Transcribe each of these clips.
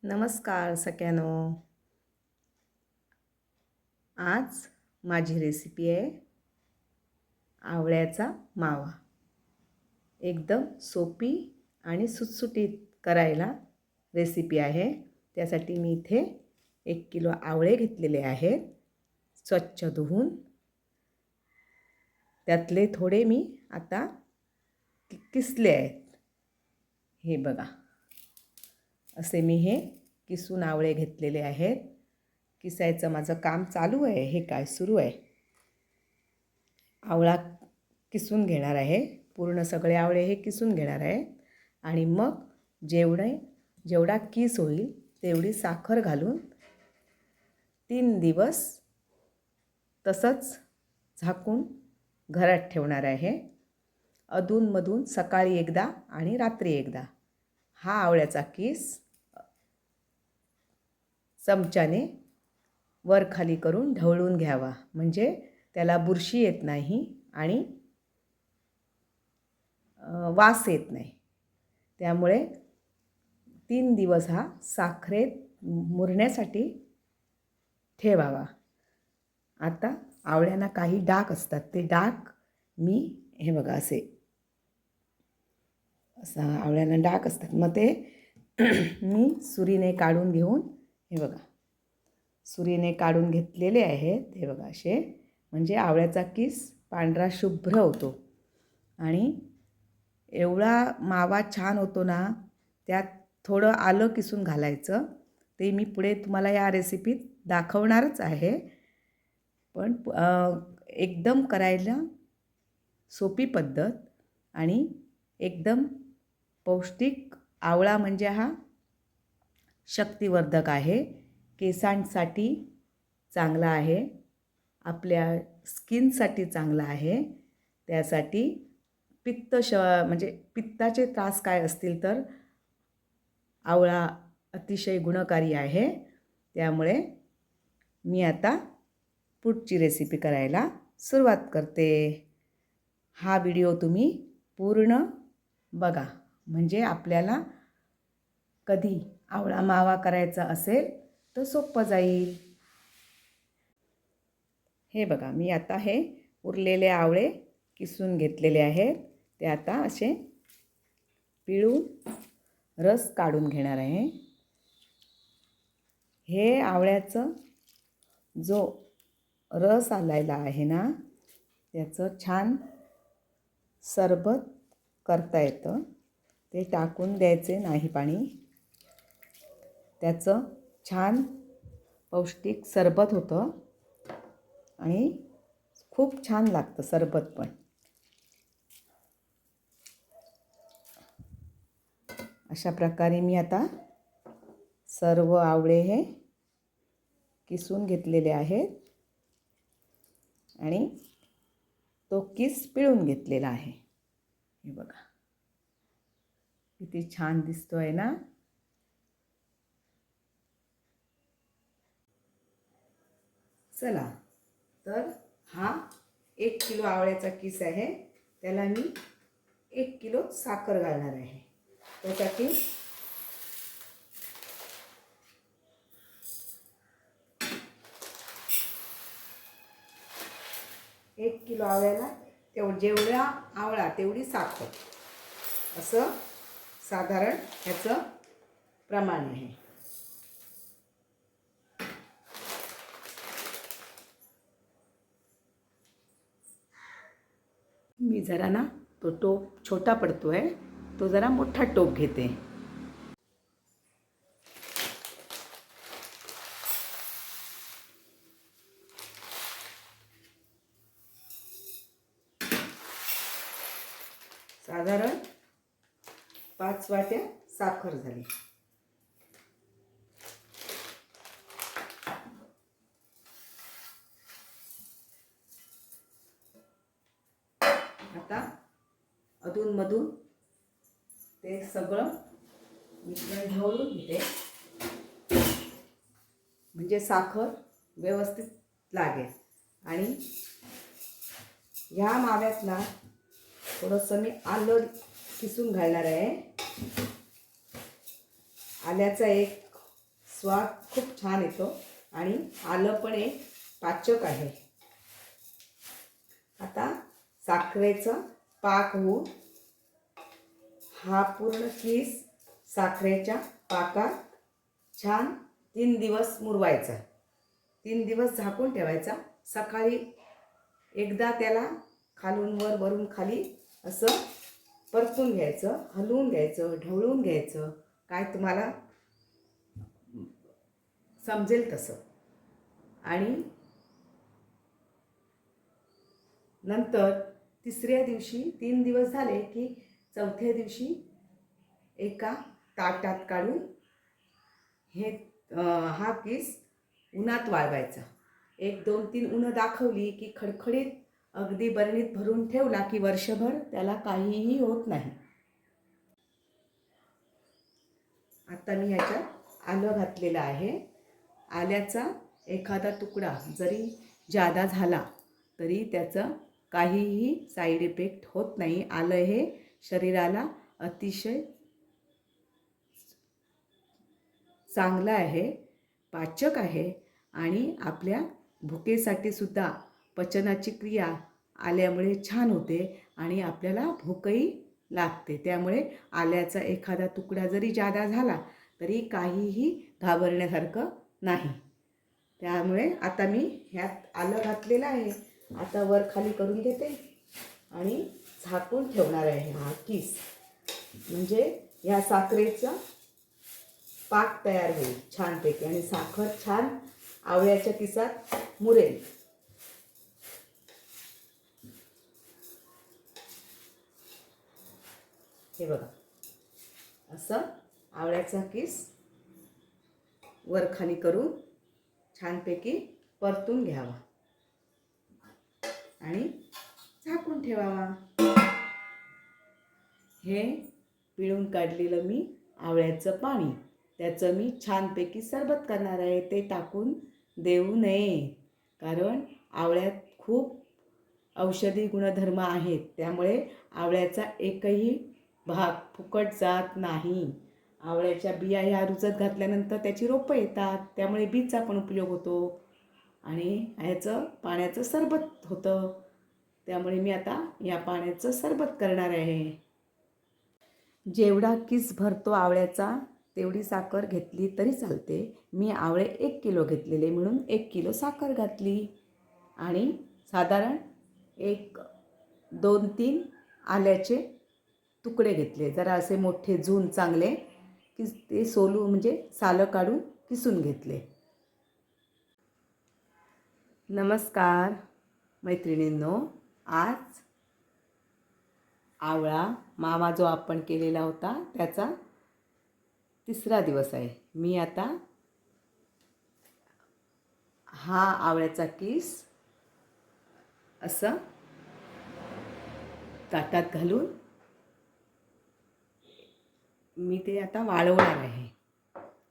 नमस्कार सगळ्यांनो. आज माझी रेसिपी आहे आवळ्याचा मावा. एकदम सोपी आणि सुटसुटीत करायला रेसिपी आहे. त्यासाठी मी इथे 1 किलो आवळे घेतलेले आहेत, स्वच्छ धुवून. त्यातले थोडे मी आता किसले आहेत. हे बघा, असे मी हे किसून आवळे घेतलेले आहेत. किसायचं माझं काम चालू आहे. हे काय सुरू आहे, आवळा किसून घेणार आहे. पूर्ण सगळे आवळे हे किसून घेणार आहे आणि मग जेवढा किस होईल तेवढी साखर घालून 3 दिवस तसंच झाकून घरात ठेवणार आहे. अधूनमधून सकाळी एकदा आणि रात्री एकदा हा आवळ्याचा किस चमच्याने वर खाली करून ढवळून घ्यावा, म्हणजे त्याला बुरशी येत नाही आणि वास येत नाही. त्यामुळे 3 दिवस हा साखरेत मुरण्यासाठी ठेवावा. आता आवळ्यांना काही डाग असतात, ते डाग मी हे बघा असं आवळ्यांना डाग असतात, मग ते मी सुरीने काढून घेऊन हे बघा सुरीने काढून घेतलेले आहेत. हे बघा असे, म्हणजे आवळ्याचा किस पांढरा शुभ्र होतो आणि एवढा मावा छान होतो ना. त्यात थोडं आलं किसून घालायचं, ते मी पुढे तुम्हाला या रेसिपीत दाखवणारच आहे. पण एकदम करायला सोपी पद्धत आणि एकदम पौष्टिक. आवळा म्हणजे हा शक्तिवर्धक आहे, केसांसाठी चांगला आहे, आपल्या स्किनसाठी चांगला आहे. त्यासाठी म्हणजे पित्ताचे त्रास काय असतील तर आवळा अतिशय गुणकारी आहे. त्यामुळे मी आता पुढची रेसिपी करायला सुरुवात करते. हा व्हिडिओ तुम्ही पूर्ण बघा, म्हणजे आपल्याला कधी आवळा मावा करायचा असेल तर सोपं जाईल. हे बघा, मी आता हे उरलेले आवळे किसून घेतलेले आहेत. ते आता असे पिळून रस काढून घेणार आहे. हे आवळ्याचं जो रस आलेला आहे ना, त्याचं छान सरबत करता येतं. ते टाकून द्यायचे नाही पाणी, त्याचं छान पौष्टिक सरबत होतं आणि खूप छान लागतं सरबत पण. अशा प्रकारे मी आता सर्व आवळे हे किसून घेतलेले आहेत आणि तो किस पिळून घेतलेला आहे. हे बघा किती छान दिसतोय ना. चला तर हा 1 किलो आवळ्याचा किस आहे, त्याला मी 1 किलो साखर घालणार आहे. त्यासाठी 1 किलो आवळ्याला जेवढा आवळा तेवढी साखर, असं साधारण ह्याचं प्रमाण आहे. मी जरा ना तो टोप छोटा पडतो आहे, तो जरा मोठा टोप घेते. साधारण 5 वाट्या साखर झाली. आता अधूनमधून ते सगळं मिश्रण ढवळून घेते, म्हणजे साखर व्यवस्थित लागेल. आणि ह्या माव्यात ना थोडंसं मी आलं किसून घालणार आहे. आल्याचा एक स्वाद खूप छान येतो आणि आलं पण एक पाचक आहे. आता साखरेचा पाक होऊन हा पूर्ण किस साखरेच्या पाकात छान 3 दिवस मुरवायचा. 3 दिवस झाकून ठेवायचा. सकाळी एकदा त्याला खालून वर वरून खाली असं परतून घ्यायचं, हलवून घ्यायचं, ढवळून घ्यायचं, काय तुम्हाला समजेल तसं. आणि नंतर तिसऱ्या दिवशी 3 दिवस झाले की चौथ्या दिवशी एका ताटात काढून हा किस उन्हात वाळवायचा. 1, 2, 3 उन्हं दाखवली की खडखडीत अगदी बरणीत भरून ठेवला की वर्षभर त्याला काहीही होत नाही. आता मी ह्याच्यात आलं घातलेलं आहे. आल्याचा एखादा तुकडा जरी जादा झाला तरी त्याचं काहीही साईड इफेक्ट होत नाही. आलं हे शरीराला अतिशय चांगलं आहे, पाचक आहे आणि आपल्या भुकेसाठी सुद्धा पचनाची क्रिया आल्यामुळे छान होते आणि आपल्याला भूकही लागते. त्यामुळे आल्याचा एखादा तुकडा जरी जादा झाला तरी काहीही घाबरण्यासारखं नाही. त्यामुळे आता मी ह्यात आलं घातलेलं आहे. आता वर खाली करून घेते आणि झाकून ठेवणार आहे हा किस. म्हणजे ह्या साखरेचा पाक तयार होईल छानपैकी आणि साखर छान आवळ्याच्या किसात मुरेल. हे बघा, असं आवळ्याचा किस वर खाली करून छानपैकी परतून घ्यावा आणि झाकून ठेवावा. हे पिळून काढलेलं मी आवळ्याचं पाणी, त्याचं मी छानपैकी सरबत करणार आहे. ते टाकून देऊ नये, कारण आवळ्यात खूप औषधी गुणधर्म आहेत. त्यामुळे आवळ्याचा एकही भाग फुकट जात नाही. आवळ्याच्या बिया ह्या रुजत घातल्यानंतर त्याची रोपं येतात, त्यामुळे बीचा पण उपयोग होतो आणि ह्याचं पाण्याचं सरबत होतं. त्यामुळे मी आता या पाण्याचं सरबत करणार आहे. जेवढा किस भरतो आवळ्याचा तेवढी साखर घेतली तरी चालते. मी आवळे 1 किलो घेतलेले म्हणून 1 किलो साखर घातली आणि साधारण 1, 2, 3 आल्याचे तुकडे घेतले. जरा असे मोठे जून चांगले की ते सोलू म्हणजे सालं काढून किसून घेतले. नमस्कार मैत्रिणींनो, आज आवळा मावा जो आपण केलेला होता त्याचा 3रा दिवस आहे. मी आता हा आवळ्याचा किस असं ताटात घालून मी ते आता वाळवणार आहे.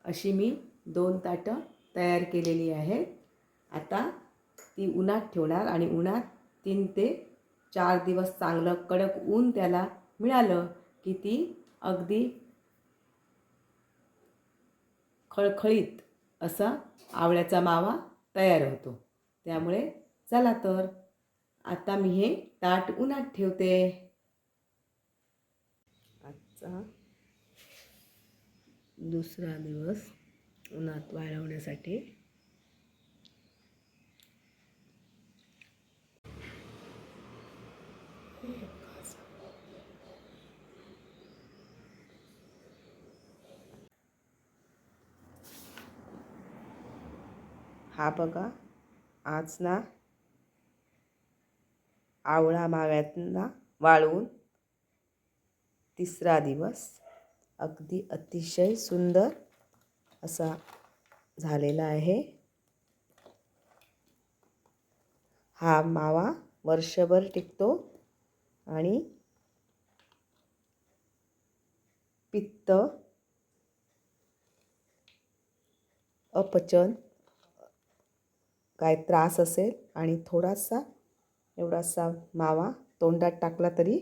अशी मी 2 ताटं तयार केलेली आहेत. आता ती उन्हात ठेवणार आणि उन्हात 3 ते 4 दिवस चांगलं कडक ऊन त्याला मिळालं की ती अगदी खळखळीत असा आवळ्याचा मावा तयार होतो. त्यामुळे चला तर आता मी हे ताट उन्हात ठेवते. आजचा 2रा दिवस उन्हात वाळवण्यासाठी. हा बघा, आज ना आवळा माव्यातना वाळवून 3रा दिवस अगदी अतिशय सुंदर असा झालेला आहे. हा मावा वर्षभर टिकतो आणि पित्त, अपचन काय त्रास असेल आणि थोडासा एवढासा मावा तोंडात टाकला तरी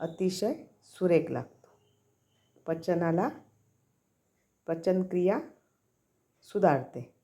अतिशय सुरेख लागतो. पचनक्रिया सुधारते.